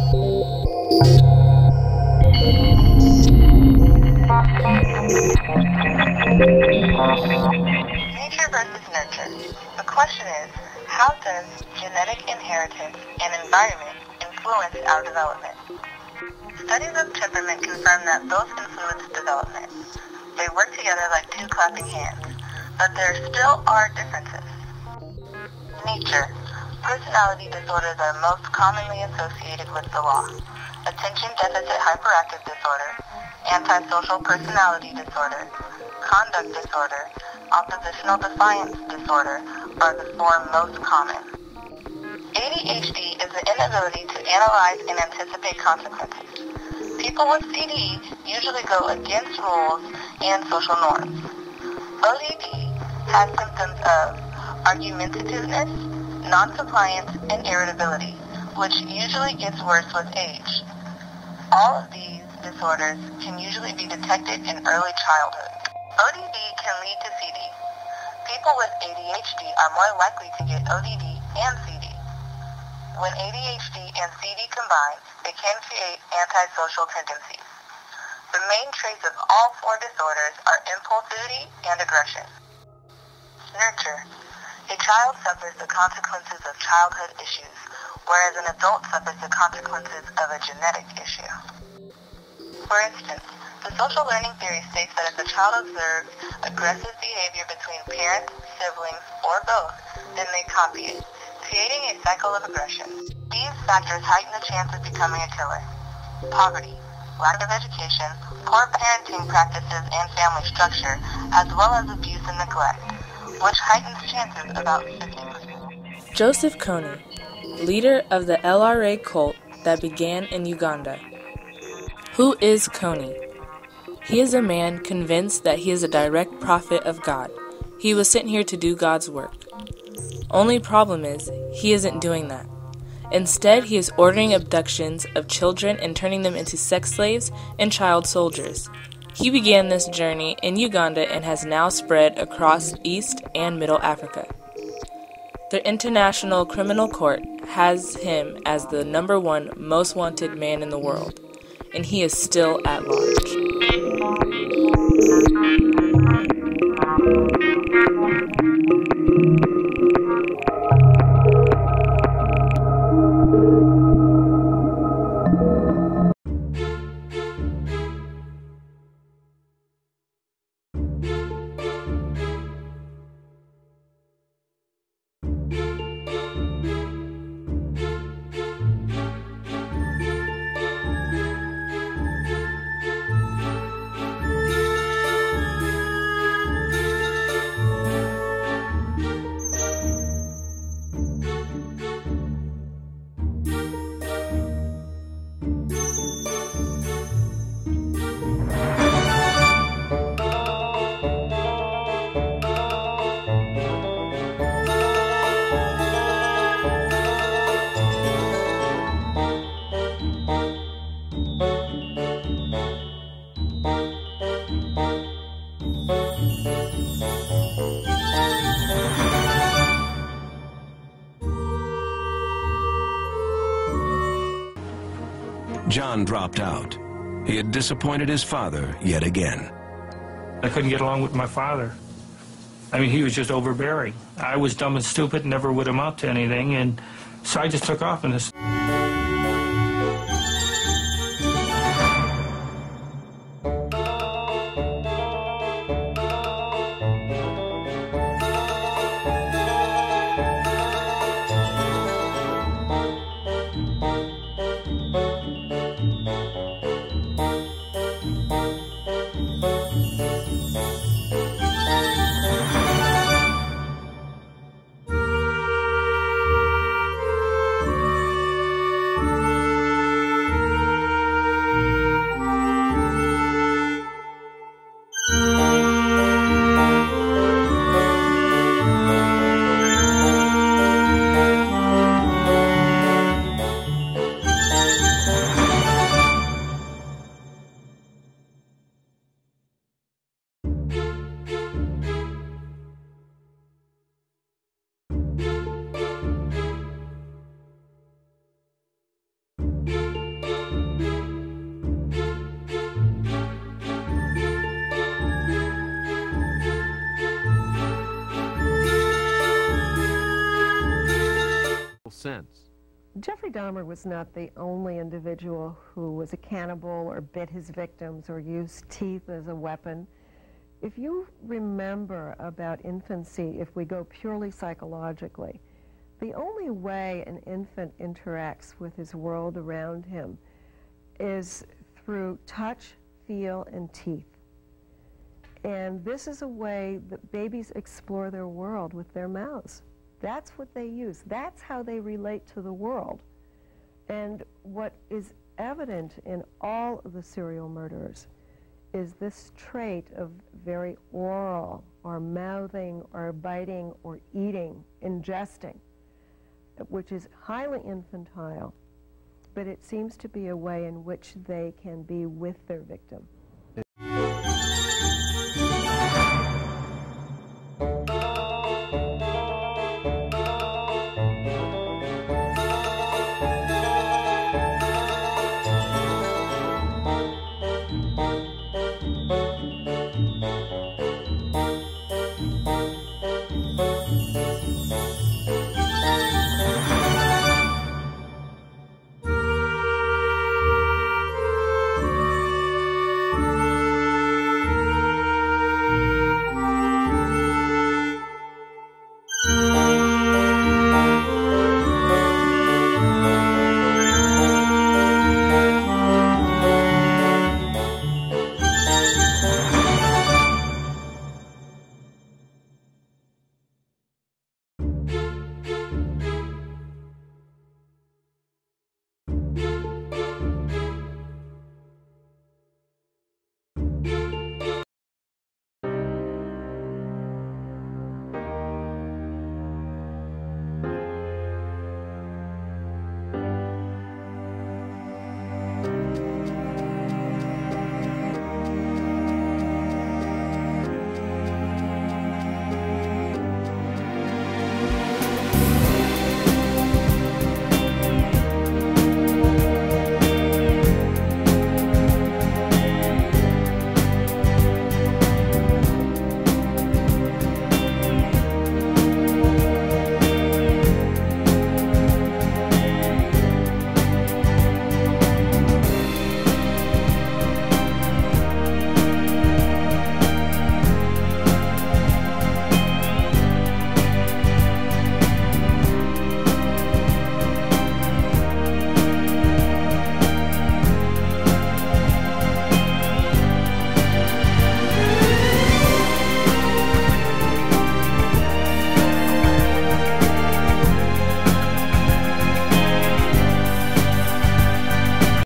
Nature versus nurture. The question is, how does genetic inheritance and environment influence our development? Studies of temperament confirm that both influence development. They work together like two clapping hands, but there still are differences. Nature. Personality disorders are most commonly associated with the law. Attention deficit hyperactive disorder, antisocial personality disorder, conduct disorder, oppositional defiance disorder are the four most common. ADHD is the inability to analyze and anticipate consequences. People with CD usually go against rules and social norms. ODD has symptoms of argumentativeness, non-compliance, and irritability, which usually gets worse with age. All of these disorders can usually be detected in early childhood. ODD can lead to CD. People with ADHD are more likely to get ODD and CD. When ADHD and CD combine, they can create antisocial tendencies. The main traits of all four disorders are impulsivity and aggression. Nurture. A child suffers the consequences of childhood issues, whereas an adult suffers the consequences of a genetic issue. For instance, the social learning theory states that if a child observes aggressive behavior between parents, siblings, or both, then they copy it, creating a cycle of aggression. These factors heighten the chance of becoming a killer. Poverty, lack of education, poor parenting practices and family structure, as well as abuse and neglect, which heightens chances about 50%. Joseph Kony, leader of the LRA cult that began in Uganda. Who is Kony? He is a man convinced that he is a direct prophet of God. He was sent here to do God's work. Only problem is, he isn't doing that. Instead, he is ordering abductions of children and turning them into sex slaves and child soldiers. He began this journey in Uganda and has now spread across East and Middle Africa. The International Criminal Court has him as the #1 most wanted man in the world, and he is still at large. John dropped out. He had disappointed his father yet again. I couldn't get along with my father. I mean, he was just overbearing. I was dumb and stupid, never would amount to anything, and so I just took off in this. sense. Jeffrey Dahmer was not the only individual who was a cannibal or bit his victims or used teeth as a weapon. If you remember about infancy, if we go purely psychologically, the only way an infant interacts with his world around him is through touch, feel, and teeth. And this is a way that babies explore their world with their mouths. That's what they use. That's how they relate to the world. And what is evident in all of the serial murderers is this trait of very oral or mouthing or biting or eating, ingesting, which is highly infantile, but it seems to be a way in which they can be with their victim.